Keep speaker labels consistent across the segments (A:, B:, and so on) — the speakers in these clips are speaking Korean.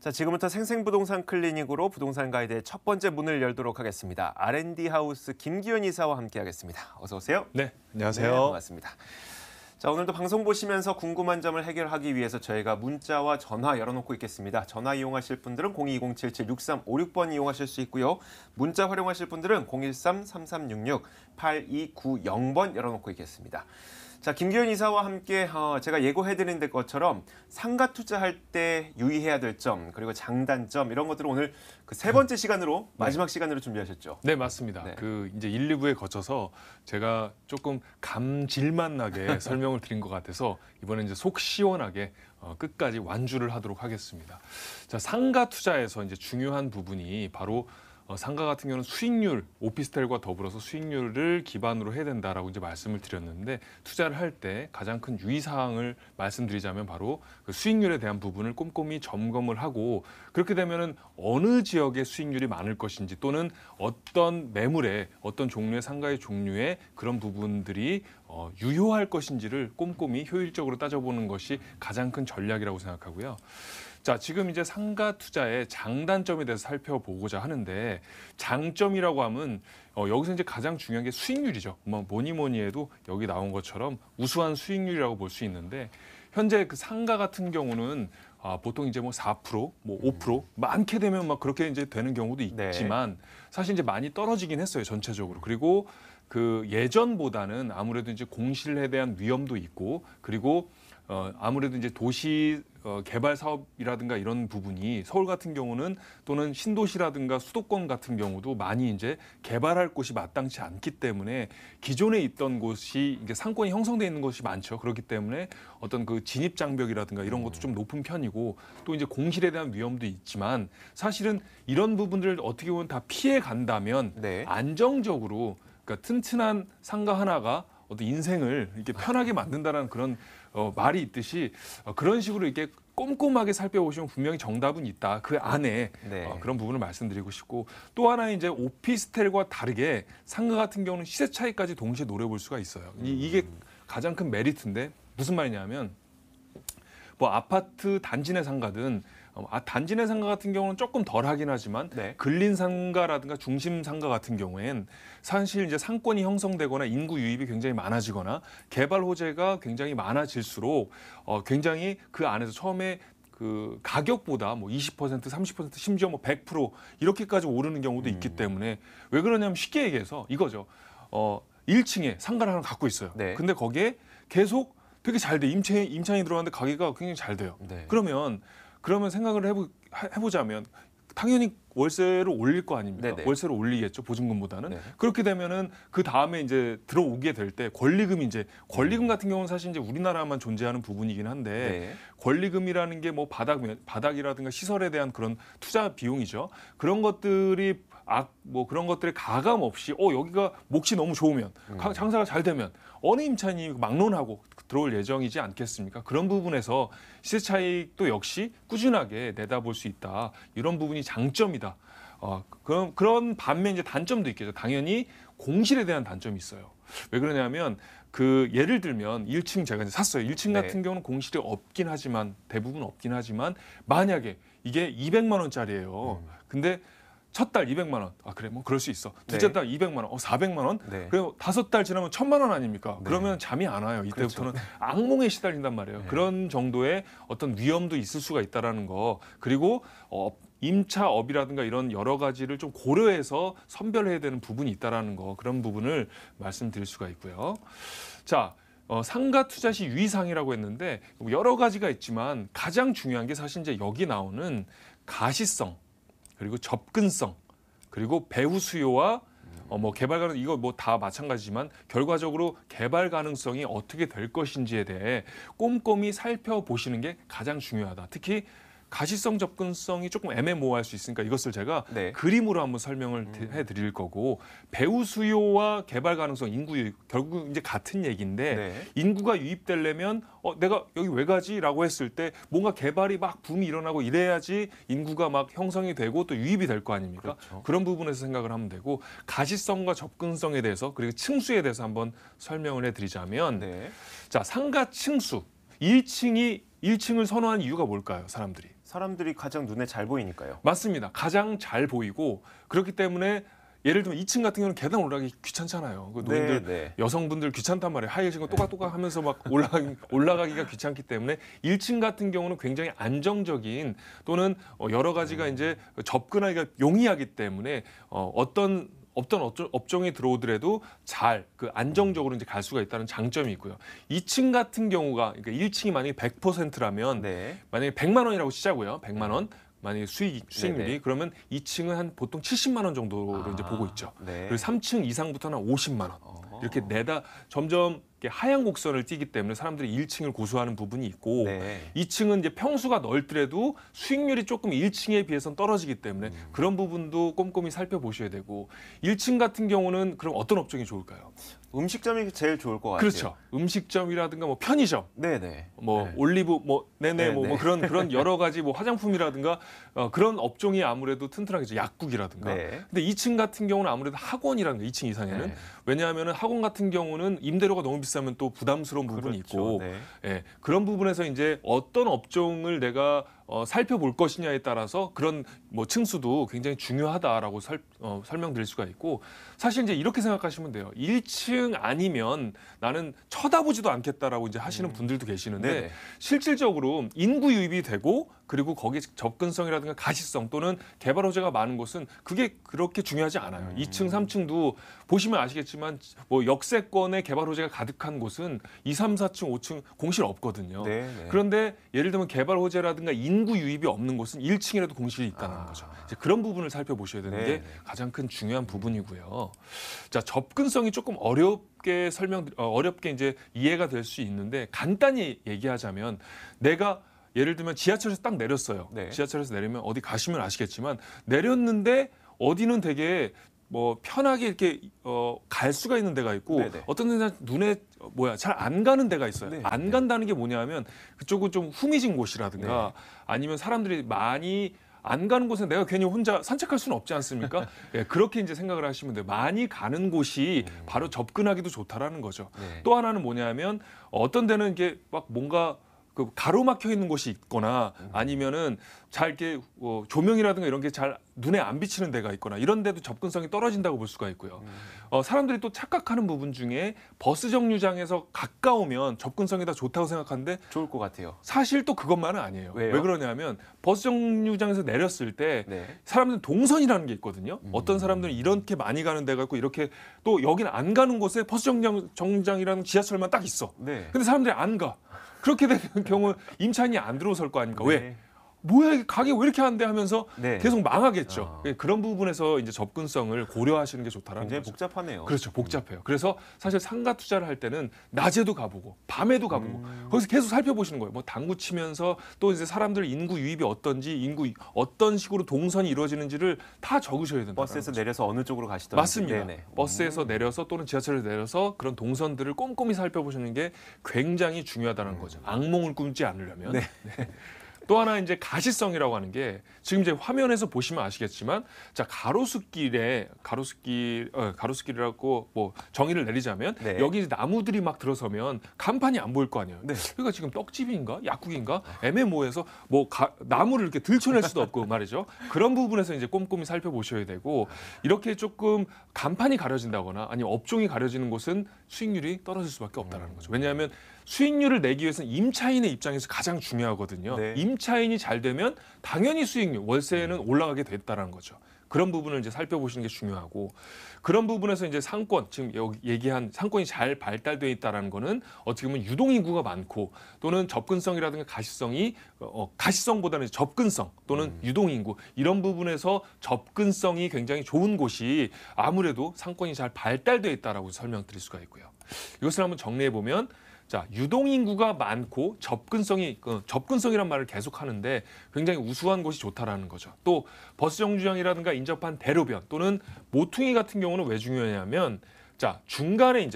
A: 자, 지금부터 생생부동산 클리닉으로 부동산 가이드의 첫 번째 문을 열도록 하겠습니다. R&D 하우스 김기현 이사와 함께하겠습니다. 어서 오세요.
B: 네, 안녕하세요.
A: 네, 반갑습니다. 자, 오늘도 방송 보시면서 궁금한 점을 해결하기 위해서 저희가 문자와 전화 열어놓고 있겠습니다. 전화 이용하실 분들은 0220776356번 이용하실 수 있고요. 문자 활용하실 분들은 013-3366-8290번 열어놓고 있겠습니다. 자, 김기현 이사와 함께 제가 예고해드린 것처럼 상가 투자할 때 유의해야 될 점, 그리고 장단점 이런 것들을 오늘 그 세 번째 시간으로 마지막 시간으로 준비하셨죠?
B: 네, 맞습니다.
A: 네.
B: 그 이제 1, 2부에 거쳐서 제가 조금 감질만 나게 설명을 드린 것 같아서 이번에 이제 속 시원하게 끝까지 완주를 하도록 하겠습니다. 자, 상가 투자에서 이제 중요한 부분이 바로 상가 같은 경우는 수익률, 오피스텔과 더불어서 수익률을 기반으로 해야 된다라고 이제 말씀을 드렸는데 투자를 할 때 가장 큰 유의사항을 말씀드리자면 바로 그 수익률에 대한 부분을 꼼꼼히 점검을 하고 그렇게 되면은 어느 지역의 수익률이 많을 것인지 또는 어떤 매물에 어떤 종류의 상가의 종류에 그런 부분들이 유효할 것인지를 꼼꼼히 효율적으로 따져보는 것이 가장 큰 전략이라고 생각하고요. 자, 지금 이제 상가 투자의 장단점에 대해서 살펴보고자 하는데 장점이라고 하면 여기서 이제 가장 중요한 게 수익률이죠. 뭐니 해도 여기 나온 것처럼 우수한 수익률이라고 볼 수 있는데 현재 그 상가 같은 경우는 보통 이제 뭐 4%, 뭐 5%, 많게 되면 막 그렇게 이제 되는 경우도 있지만 사실 이제 많이 떨어지긴 했어요, 전체적으로. 그리고 그 예전보다는 아무래도 이제 공실에 대한 위험도 있고 그리고 아무래도 이제 도시 개발 사업이라든가 이런 부분이 서울 같은 경우는 또는 신도시라든가 수도권 같은 경우도 많이 이제 개발할 곳이 마땅치 않기 때문에 기존에 있던 곳이 이게 상권이 형성돼 있는 곳이 많죠. 그렇기 때문에 어떤 그 진입 장벽이라든가 이런 것도 좀 높은 편이고 또 이제 공실에 대한 위험도 있지만 사실은 이런 부분들을 어떻게 보면 다 피해 간다면 안정적으로 그러니까 튼튼한 상가 하나가 어떤 인생을 이렇게 편하게 만든다는 그런 말이 있듯이 그런 식으로 이렇게 꼼꼼하게 살펴보시면 분명히 정답은 있다. 그 안에 그런 부분을 말씀드리고 싶고 또 하나 이제 오피스텔과 다르게 상가 같은 경우는 시세 차이까지 동시에 노려볼 수가 있어요. 이게 가장 큰 메리트인데 무슨 말이냐면 뭐 아파트 단지 내 상가든 단지 내 상가 같은 경우는 조금 덜 하긴 하지만 근린 상가라든가 중심 상가 같은 경우엔 사실 이제 상권이 형성되거나 인구 유입이 굉장히 많아지거나 개발 호재가 굉장히 많아질수록 굉장히 그 안에서 처음에 그 가격보다 뭐 20%, 30% 심지어 뭐 100% 이렇게까지 오르는 경우도 있기 때문에 왜 그러냐면 쉽게 얘기해서 이거죠. 1층에 상가를 하나 갖고 있어요. 근데 거기에 계속 되게 잘 돼. 임차인이 들어왔는데 가게가 굉장히 잘 돼요. 그러면 생각을 해보자면 당연히 월세를 올릴 거 아닙니까? 월세를 올리겠죠. 보증금보다는. 그렇게 되면은 그 다음에 이제 들어오게 될 때 권리금 같은 경우는 사실 이제 우리나라만 존재하는 부분이긴 한데 권리금이라는 게 뭐 바닥이라든가 시설에 대한 그런 투자 비용이죠. 그런 것들이 뭐 그런 것들에 가감 없이 여기가 몫이 너무 좋으면 장사가 잘 되면 어느 임차인이 막론하고 들어올 예정이지 않겠습니까? 그런 부분에서 시세 차익도 역시 꾸준하게 내다볼 수 있다. 이런 부분이 장점이다. 그런 반면 이제 단점도 있겠죠. 당연히 공실에 대한 단점이 있어요. 왜 그러냐면 그 예를 들면 1층 제가 이제 샀어요. 1층 같은 경우는 공실이 없긴 하지만 대부분 없긴 하지만 만약에 이게 200만 원짜리예요. 근데 첫 달 200만 원. 그래, 뭐 그럴 수 있어. 둘째 달 200만 원. 400만 원. 그리고 5달 지나면 1000만 원 아닙니까? 그러면 잠이 안 와요. 이때부터는 악몽에 시달린단 말이에요. 그런 정도의 어떤 위험도 있을 수가 있다라는 거. 그리고 임차업이라든가 이런 여러 가지를 좀 고려해서 선별해야 되는 부분이 있다라는 거. 그런 부분을 말씀드릴 수가 있고요. 자, 상가 투자 시 유의사항이라고 했는데 여러 가지가 있지만 가장 중요한 게 사실 이제 여기 나오는 가시성 그리고 접근성, 그리고 배후 수요와 뭐 개발 가능 이거 뭐 다 마찬가지지만 결과적으로 개발 가능성이 어떻게 될 것인지에 대해 꼼꼼히 살펴보시는 게 가장 중요하다. 특히 가시성 접근성이 조금 애매모호할 수 있으니까 이것을 제가 그림으로 한번 설명을 해드릴 거고 배후 수요와 개발 가능성, 인구 유입 결국 이제 같은 얘기인데 인구가 유입되려면 내가 여기 왜 가지라고 했을 때 뭔가 개발이 막 붐이 일어나고 이래야지 인구가 막 형성이 되고 또 유입이 될 거 아닙니까? 그런 부분에서 생각을 하면 되고 가시성과 접근성에 대해서 그리고 층수에 대해서 한번 설명을 해드리자면 자 상가 층수 1층을 선호하는 이유가 뭘까요, 사람들이?
A: 사람들이 가장 눈에 잘 보이니까요.
B: 맞습니다. 가장 잘 보이고 그렇기 때문에 예를 들면 2층 같은 경우는 계단 올라가기 귀찮잖아요. 그 노인들,
A: 네.
B: 여성분들 귀찮단 말이에요. 하이힐 또각또각 하면서 막 올라가기가 귀찮기 때문에 1층 같은 경우는 굉장히 안정적인 또는 여러 가지가 이제 접근하기가 용이하기 때문에 어떤 업종에 들어오더라도 잘 그 안정적으로 이제 갈 수가 있다는 장점이 있고요. 2층 같은 경우가 그러니까 1층이 만약에 100%라면
A: 네.
B: 만약에 100만 원이라고 치자고요. 100만 원. 만약에 수익률이
A: 네네.
B: 그러면 2층은 한 보통 70만 원 정도로 이제 보고 있죠.
A: 네.
B: 그리고 3층 이상부터는 50만 원.
A: 어.
B: 이렇게 내다 점점 이렇게 하향 곡선을 띠기 때문에 사람들이 1층을 고수하는 부분이 있고
A: 네.
B: 2층은 이제 평수가 넓더라도 수익률이 조금 1층에 비해서는 떨어지기 때문에 그런 부분도 꼼꼼히 살펴보셔야 되고 1층 같은 경우는 그럼 어떤 업종이 좋을까요?
A: 음식점이 제일 좋을 것 같아요.
B: 그렇죠. 음식점이라든가 뭐 편의점
A: 네네.
B: 뭐
A: 네.
B: 올리브 뭐 네네 뭐
A: 네네.
B: 그런 여러 가지 뭐 화장품이라든가 그런 업종이 아무래도 튼튼하겠죠. 약국이라든가.
A: 네.
B: 근데 2층 같은 경우는 아무래도 학원이라든가 2층 이상에는
A: 네.
B: 왜냐하면 학원 같은 경우는 임대료가 너무 비싸면 또 부담스러운 부분이
A: 그렇죠.
B: 있고
A: 네.
B: 예, 그런 부분에서 이제 어떤 업종을 내가 살펴볼 것이냐에 따라서 그런 뭐 층수도 굉장히 중요하다라고 설명드릴 수가 있고 사실 이제 이렇게 생각하시면 돼요. 1층 아니면 나는 쳐다보지도 않겠다라고 이제 하시는 분들도 계시는데
A: 네네.
B: 실질적으로 인구 유입이 되고 그리고 거기에 접근성이라든가 가시성 또는 개발 호재가 많은 곳은 그게 그렇게 중요하지 않아요. 2층, 3층도 보시면 아시겠지만 뭐 역세권의 개발 호재가 가득한 곳은 2, 3, 4층, 5층 공실 없거든요.
A: 네.
B: 그런데 예를 들면 개발 호재라든가 인구 유입이 없는 곳은 1층이라도 공실이 있다는 거죠. 이제 그런 부분을 살펴보셔야 되는 게
A: 네.
B: 가장 큰 중요한 부분이고요. 자, 접근성이 조금 어렵게 이제 이해가 될 수 있는데 간단히 얘기하자면 내가 예를 들면 지하철에서 딱 내렸어요.
A: 네.
B: 지하철에서 내리면 어디 가시면 아시겠지만 내렸는데 어디는 되게 뭐 편하게 이렇게 갈 수가 있는 데가 있고
A: 네네.
B: 어떤 데는 눈에 잘 안 가는 데가 있어요.
A: 네.
B: 안 간다는 게 뭐냐면 그쪽은 좀 후미진 곳이라든가 아니면 사람들이 많이 안 가는 곳에 내가 괜히 혼자 산책할 수는 없지 않습니까? 예, 그렇게 이제 생각을 하시면 돼요. 많이 가는 곳이 바로 접근하기도 좋다라는 거죠.
A: 네.
B: 또 하나는 뭐냐면 어떤 데는 이게 막 뭔가 그 가로막혀 있는 곳이 있거나 아니면은 잘 이렇게 조명이라든가 이런 게 잘 눈에 안 비치는 데가 있거나 이런 데도 접근성이 떨어진다고 볼 수가 있고요. 사람들이 또 착각하는 부분 중에 버스 정류장에서 가까우면 접근성이 다 좋다고 생각하는데
A: 좋을 것 같아요.
B: 사실 또 그것만은 아니에요.
A: 왜요?
B: 왜 그러냐면 버스 정류장에서 내렸을 때
A: 네.
B: 사람들은 동선이라는 게 있거든요. 어떤 사람들은 이렇게 많이 가는 데가 있고 이렇게 또 여기는 안 가는 곳에 버스 정류장이라는 지하철만 딱 있어.
A: 네.
B: 근데 사람들이 안 가. 그렇게 되는 경우 임차인이 안 들어설 거 아닙니까? 왜?
A: 네.
B: 뭐야 이게 가게 왜 이렇게 하는데 하면서
A: 네.
B: 계속 망하겠죠. 그런 부분에서 이제 접근성을 고려하시는 게 좋다라는
A: 굉장히
B: 거죠.
A: 복잡하네요.
B: 그렇죠. 복잡해요. 그래서 사실 상가 투자를 할 때는 낮에도 가보고 밤에도 가보고 거기서 계속 살펴보시는 거예요. 뭐 당구 치면서 또 이제 사람들 인구 유입이 어떤지 어떤 식으로 동선이 이루어지는지를 다 적으셔야 된다.
A: 버스에서 내려서 어느 쪽으로 가시던지.
B: 맞습니다.
A: 네네.
B: 버스에서 내려서 또는 지하철에서 내려서 그런 동선들을 꼼꼼히 살펴보시는 게 굉장히 중요하다는 거죠. 악몽을 꾸지 않으려면.
A: 네.
B: 또 하나 이제 가시성이라고 하는 게 지금 이제 화면에서 보시면 아시겠지만 자 가로수길이라고 뭐 정의를 내리자면
A: 네.
B: 여기 이제 나무들이 막 들어서면 간판이 안 보일 거 아니에요.
A: 네.
B: 그러니까 지금 떡집인가 약국인가 애매모호해서 뭐 나무를 이렇게 들춰낼 수도 없고 말이죠. 그런 부분에서 이제 꼼꼼히 살펴보셔야 되고 이렇게 조금 간판이 가려진다거나 아니면 업종이 가려지는 곳은 수익률이 떨어질 수밖에 없다는 거죠. 왜냐하면 수익률을 내기 위해서는 임차인의 입장에서 가장 중요하거든요.
A: 네.
B: 임차인이 잘 되면 당연히 수익률, 월세는 올라가게 됐다는 거죠. 그런 부분을 이제 살펴보시는 게 중요하고 그런 부분에서 이제 상권, 지금 여기 얘기한 상권이 잘 발달되어 있다는 거는 어떻게 보면 유동인구가 많고 또는 접근성이라든가 가시성이 가시성보다는 접근성 또는 유동인구 이런 부분에서 접근성이 굉장히 좋은 곳이 아무래도 상권이 잘 발달되어 있다라고 설명드릴 수가 있고요. 이것을 한번 정리해 보면 자, 유동인구가 많고 접근성이란 말을 계속 하는데 굉장히 우수한 곳이 좋다라는 거죠. 또 버스 정류장이라든가 인접한 대로변 또는 모퉁이 같은 경우는 왜 중요하냐면 자, 중간에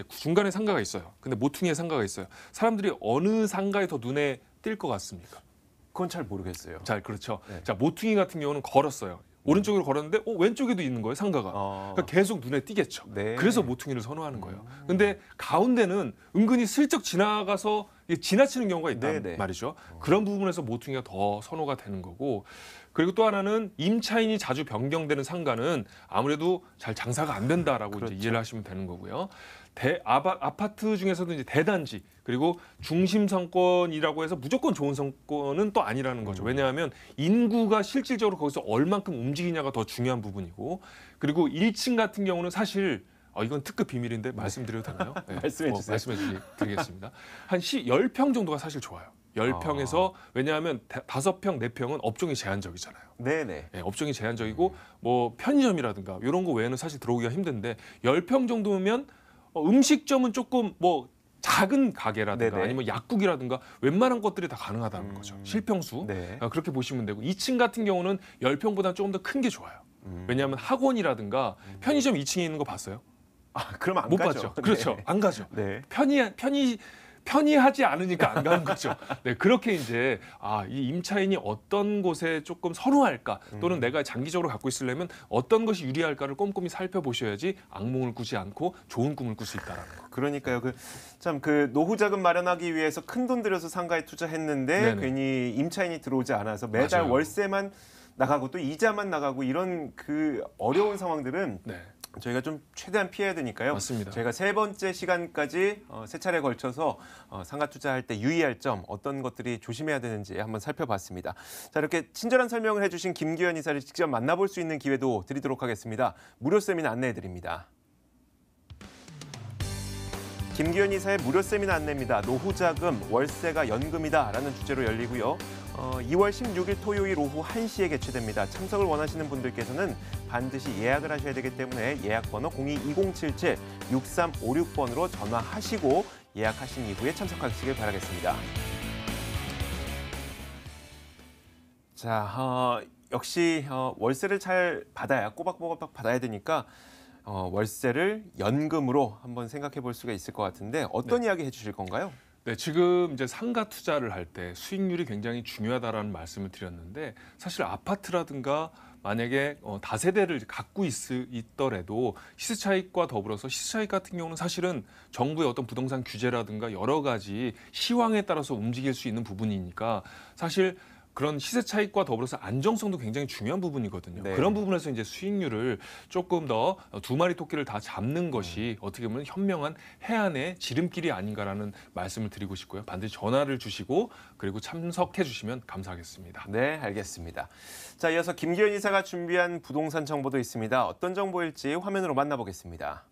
B: 상가가 있어요. 근데 모퉁이에 상가가 있어요. 사람들이 어느 상가에 더 눈에 띌 것 같습니까?
A: 그건 잘 모르겠어요.
B: 자, 그렇죠.
A: 네.
B: 자, 모퉁이 같은 경우는 걸었어요. 오른쪽으로 걸었는데 왼쪽에도 있는 거예요, 상가가. 그러니까 계속 눈에 띄겠죠.
A: 네.
B: 그래서 모퉁이를 선호하는 거예요. 근데 가운데는 은근히 슬쩍 지나가서 이게 지나치는 경우가 있단
A: 네네.
B: 말이죠. 그런 부분에서 모퉁이가 더 선호가 되는 거고 그리고 또 하나는 임차인이 자주 변경되는 상가는 아무래도 잘 장사가 안 된다라고
A: 그렇죠.
B: 이제 이해를 하시면 되는 거고요. 아파트 중에서도 이제 대단지 그리고 중심 상권이라고 해서 무조건 좋은 상권은 또 아니라는 거죠. 왜냐하면 인구가 실질적으로 거기서 얼만큼 움직이냐가 더 중요한 부분이고 그리고 1층 같은 경우는 사실 이건 특급 비밀인데 말씀드려도 되나요? 네.
A: 말씀해 주세요.
B: 드리겠습니다. 한 10평 정도가 사실 좋아요. 10평에서 왜냐하면 5평, 4평은 업종이 제한적이잖아요.
A: 네네.
B: 네, 업종이 제한적이고 뭐 편의점이라든가 이런 거 외에는 사실 들어오기가 힘든데 10평 정도면 음식점은 조금 뭐 작은 가게라든가
A: 네네.
B: 아니면 약국이라든가 웬만한 것들이 다 가능하다는 거죠. 실평수.
A: 네.
B: 그렇게 보시면 되고 2층 같은 경우는 10평보다 조금 더 큰 게 좋아요. 왜냐하면 학원이라든가 편의점 2층에 있는 거 봤어요?
A: 그러면 안
B: 못
A: 가죠.
B: 봤죠. 그렇죠.
A: 네.
B: 안 가죠.
A: 네.
B: 편의하지 않으니까 안 가는 거죠. 네, 그렇게 이제 이 임차인이 어떤 곳에 조금 선호할까 또는 내가 장기적으로 갖고 있으려면 어떤 것이 유리할까를 꼼꼼히 살펴보셔야지 악몽을 꾸지 않고 좋은 꿈을 꿀 수 있다라는 거.
A: 그러니까요. 그 노후 자금 마련하기 위해서 큰 돈 들여서 상가에 투자했는데
B: 네네.
A: 괜히 임차인이 들어오지 않아서 매달
B: 맞아요.
A: 월세만 나가고 또 이자만 나가고 이런 그 어려운 상황들은
B: 네,
A: 저희가 좀 최대한 피해야 되니까요.
B: 맞습니다.
A: 저희가 3번째 시간까지 3차례 걸쳐서 상가 투자할 때 유의할 점 어떤 것들이 조심해야 되는지 한번 살펴봤습니다. 자, 이렇게 친절한 설명을 해주신 김규현 이사를 직접 만나볼 수 있는 기회도 드리도록 하겠습니다. 무료 세미나 안내해드립니다. 김규현 이사의 무료 세미나 안내입니다. 노후자금, 월세가 연금이다라는 주제로 열리고요. 2월 16일 토요일 오후 1시에 개최됩니다. 참석을 원하시는 분들께서는 반드시 예약을 하셔야 되기 때문에 예약번호 02-2077-6356번으로 전화하시고 예약하신 이후에 참석하시길 바라겠습니다. 자, 역시 월세를 잘 받아야 꼬박꼬박 받아야 되니까 월세를 연금으로 한번 생각해 볼 수가 있을 것 같은데 어떤 이야기 해주실 건가요?
B: 네, 지금 이제 상가 투자를 할 때 수익률이 굉장히 중요하다라는 말씀을 드렸는데 사실 아파트라든가 만약에 다세대를 갖고 있더라도 시세 차익과 더불어서 시세 차익 같은 경우는 사실은 정부의 어떤 부동산 규제라든가 여러 가지 시황에 따라서 움직일 수 있는 부분이니까 사실 그런 시세 차익과 더불어서 안정성도 굉장히 중요한 부분이거든요.
A: 네.
B: 그런 부분에서 이제 수익률을 조금 더 두 마리 토끼를 다 잡는 것이 어떻게 보면 현명한 해안의 지름길이 아닌가라는 말씀을 드리고 싶고요. 반드시 전화를 주시고 그리고 참석해 주시면 감사하겠습니다.
A: 네, 알겠습니다. 자, 이어서 김기현 이사가 준비한 부동산 정보도 있습니다. 어떤 정보일지 화면으로 만나보겠습니다.